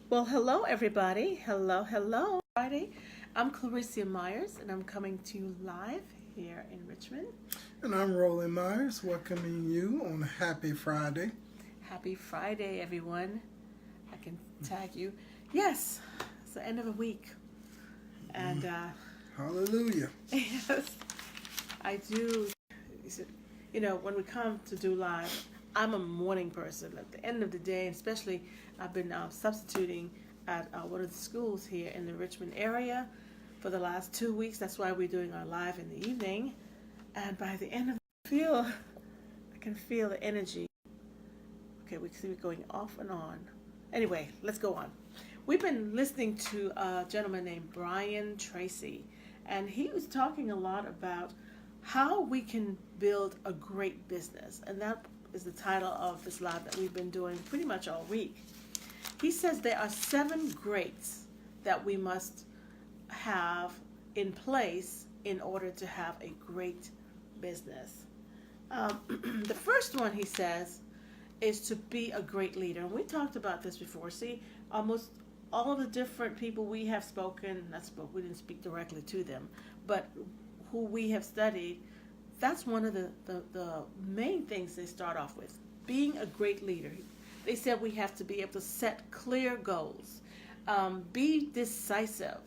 Well, hello, everybody. Hello, hello. Friday. I'm Clarissa Myers, and I'm coming to you live here in Richmond. And I'm Roland Myers, welcoming you on Happy Friday. Happy Friday, everyone. I can tag you. Yes, it's the end of the week. And, Hallelujah. yes, I do. When we come to do live, I'm a morning person. At the end of the day, especially, I've been substituting at one of the schools here in the Richmond area for the last 2 weeks. That's why we're doing our live in the evening. And by the end of the I can feel the energy. Okay, we see it going off and on. Anyway, let's go on. We've been listening to a gentleman named Brian Tracy, and he was talking a lot about how we can build a great business. And that is the title of this live that we've been doing pretty much all week. He says there are 7 greats that we must have in place in order to have a great business. The first one, he says, is to be a great leader. And we talked about this before. See, almost all of the different people we have spoken, we didn't speak directly to them, but who we have studied, that's one of the main things they start off with, being a great leader. They said we have to be able to set clear goals, be decisive,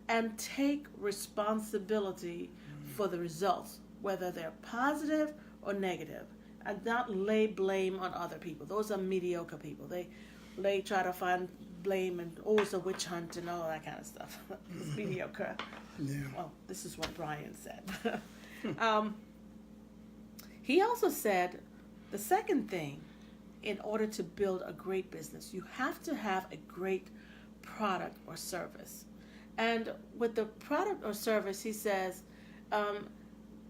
and take responsibility for the results, whether they're positive or negative, and not lay blame on other people. Those are mediocre people. They try to find blame and it's a witch hunt and all that kind of stuff. It's mediocre. Yeah. Well, this is what Brian said. He also said the second thing, in order to build a great business, you have to have a great product or service. And with the product or service, he says,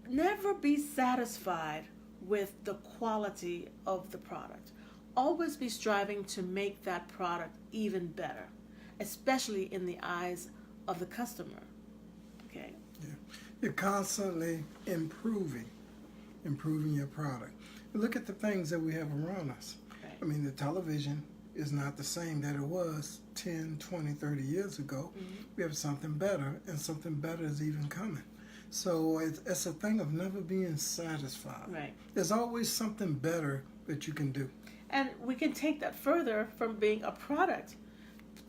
never be satisfied with the quality of the product. Always be striving to make that product even better, especially in the eyes of the customer. Okay. Yeah. You're constantly improving your product. Look at the things that we have around us. Right. I mean, the television is not the same that it was 10, 20, 30 years ago. Mm-hmm. We have something better, and something better is even coming. So it's a thing of never being satisfied. Right. There's always something better that you can do. And we can take that further from being a product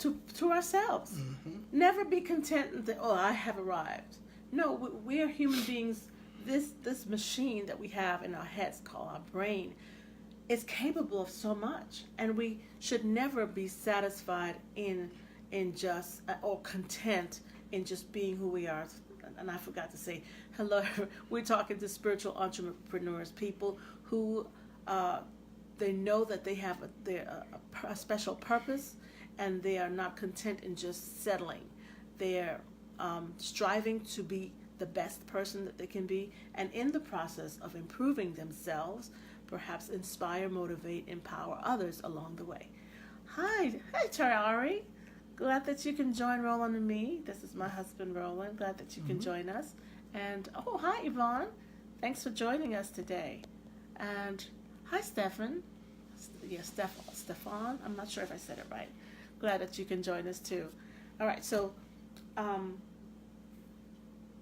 to ourselves. Mm-hmm. Never be content and think, I have arrived. No, we are human beings. This machine that we have in our heads called our brain is capable of so much. And we should never be satisfied in just, or content in just being who we are. And I forgot to say, hello, we're talking to spiritual entrepreneurs, people who they know that they have a special purpose, and they are not content in just settling. They're striving to be the best person that they can be, and in the process of improving themselves, perhaps inspire, motivate, empower others along the way. Hi, Tari. Glad that you can join Roland and me. This is my husband, Roland. Glad that you can join us. And, hi, Yvonne. Thanks for joining us today. And hi, Stefan. Yes, Stefan. I'm not sure if I said it right. Glad that you can join us, too. All right, so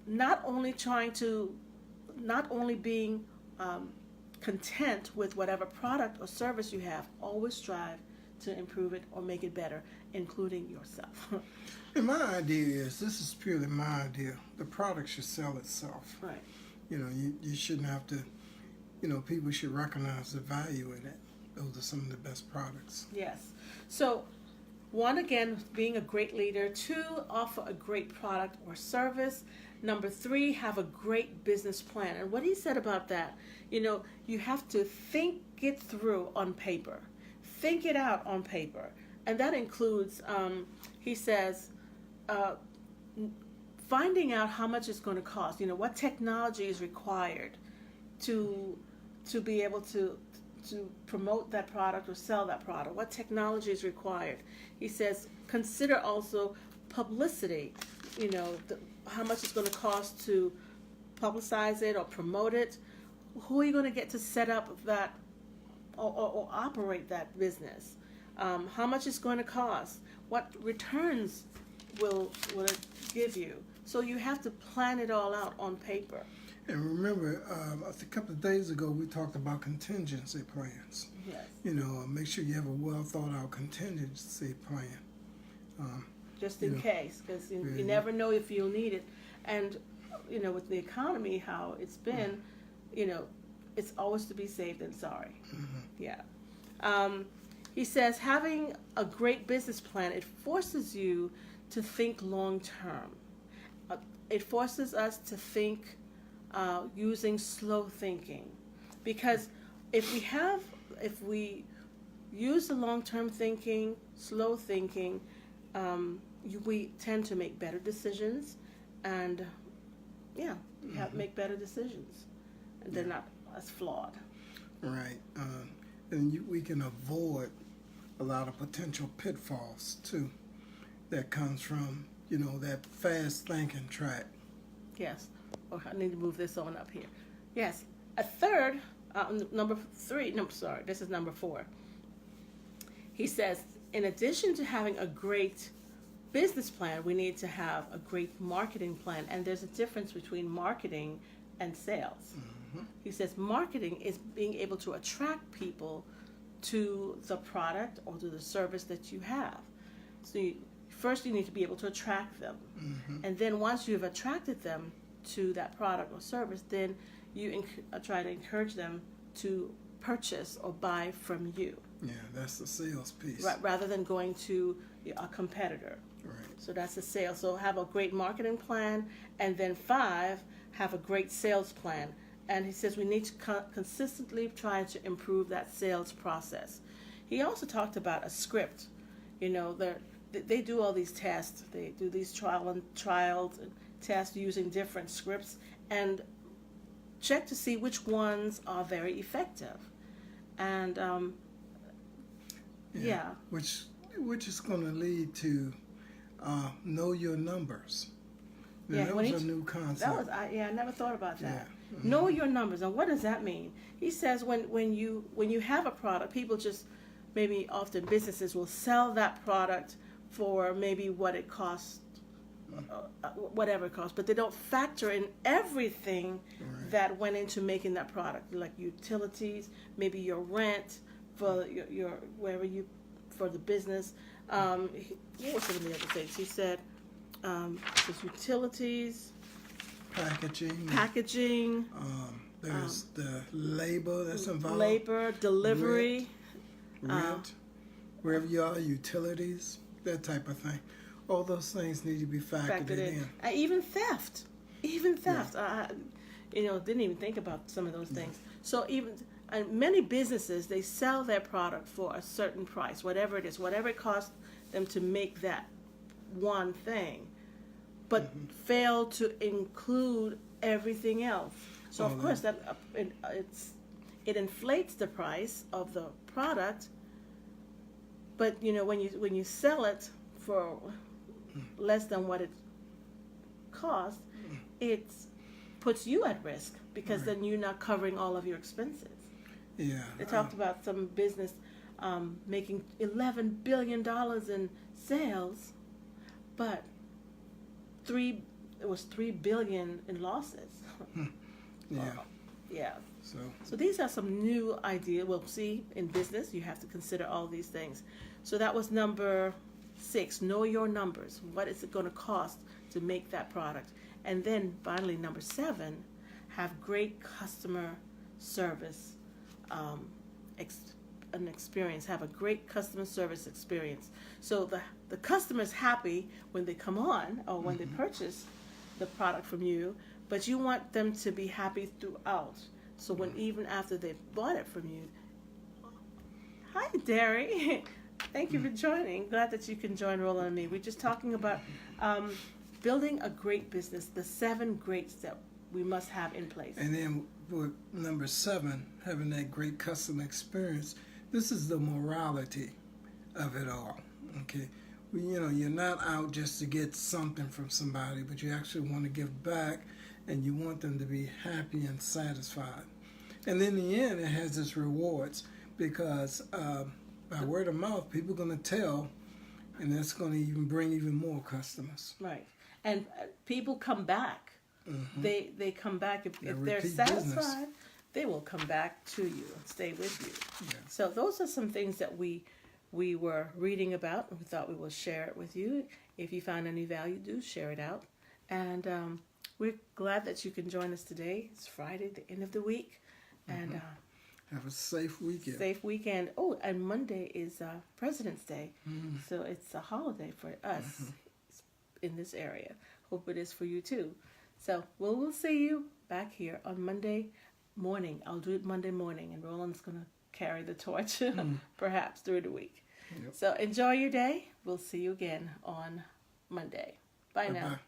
not only being content with whatever product or service you have, always strive to improve it or make it better, including yourself. And my idea is, this is purely my idea, the product should sell itself. Right. You shouldn't have to, people should recognize the value in it. Those are some of the best products. Yes. So, 1, again, being a great leader. 2, offer a great product or service. Number 3, have a great business plan. And what he said about that, you have to think it through on paper. Think it out on paper. And that includes, he says, finding out how much it's going to cost. What technology is required to be able to promote that product or sell that product. What technology is required? He says, consider also publicity. How much it's going to cost to publicize it or promote it. Who are you going to get to set up that or operate that business? how much it's going to cost, what returns will it give you. So you have to plan it all out on paper. And remember, a couple of days ago, we talked about contingency plans. Yes. Make sure you have a well thought out contingency plan. Just in case, because you never know if you'll need it. And, with the economy, how it's been, it's always to be safe than sorry. Mm-hmm. Yeah. He says, having a great business plan, it forces you to think long term. It forces us to think using slow thinking. Because if we use the long-term thinking, slow thinking, we tend to make better decisions, and make better decisions, and they're not as flawed. Right, and we can avoid a lot of potential pitfalls too. That comes from that fast thinking track. Yes. Oh, I need to move this on up here. Yes. A third, number 3. No, sorry, this is number 4. He says, in addition to having a great business plan, we need to have a great marketing plan. And there's a difference between marketing and sales. Mm-hmm. He says marketing is being able to attract people to the product or to the service that you have. So first you need to be able to attract them. Mm-hmm. And then once you've attracted them to that product or service, then you try to encourage them to purchase or buy from you. Yeah, that's the sales piece. Right, rather than going to a competitor. Right. So that's the sale. So have a great marketing plan, and then 5, have a great sales plan. And he says we need to consistently try to improve that sales process. He also talked about a script. They do all these tests. They do these trials and tests using different scripts and check to see which ones are very effective. And which is going to lead to know your numbers. Yeah, that was a new concept. I never thought about that. Yeah. Mm-hmm. Know your numbers, and what does that mean? He says when you have a product, people just maybe often businesses will sell that product for maybe what it costs, whatever it costs, but they don't factor in everything that went into making that product, like utilities, maybe your rent for your wherever you for the business. What were some of the other things? He said there's utilities, packaging. There's the labor that's involved. Labor, delivery, rent, wherever you are, utilities, that type of thing. All those things need to be factored in. Even theft. Yeah. Didn't even think about some of those things. So many businesses, they sell their product for a certain price, whatever it is, whatever it costs them to make that one thing, but fail to include everything else. So of course that it inflates the price of the product, but when you sell it for less than what it costs, it puts you at risk because then you're not covering all of your expenses. Yeah. They talked about some business making $11 billion in sales, but $3 billion in losses. Yeah. Yeah. So these are some new ideas. Well, see, in business, you have to consider all these things. So that was number 6. Know your numbers. What is it going to cost to make that product? And then finally, number 7, have great customer service an experience. Have a great customer service experience. So the customer's happy when they come on or when they purchase the product from you, but you want them to be happy throughout. So when even after they've bought it from you. Hi, Derry. Thank you for joining. Glad that you can join Roland and me. We're just talking about building a great business, the 7 greats that we must have in place. And then for number 7, having that great customer experience, this is the morality of it all. Okay, you're not out just to get something from somebody, but you actually want to give back, and you want them to be happy and satisfied. And in the end, it has its rewards because By word of mouth, people are going to tell, and that's going to even bring even more customers. Right. And people come back. Mm-hmm. They come back. If they're repeat satisfied, business. they will come back to you and stay with you. Yeah. So those are some things that we were reading about, and we thought we will share it with you. If you find any value, do share it out. And we're glad that you can join us today. It's Friday, the end of the week. And have a safe weekend. Safe weekend. Oh, and Monday is President's Day. So it's a holiday for us in this area. Hope it is for you too. So we'll see you back here on Monday morning. I'll do it Monday morning, and Roland's going to carry the torch perhaps through the week. Yep. So enjoy your day. We'll see you again on Monday. Bye now. Bye-bye.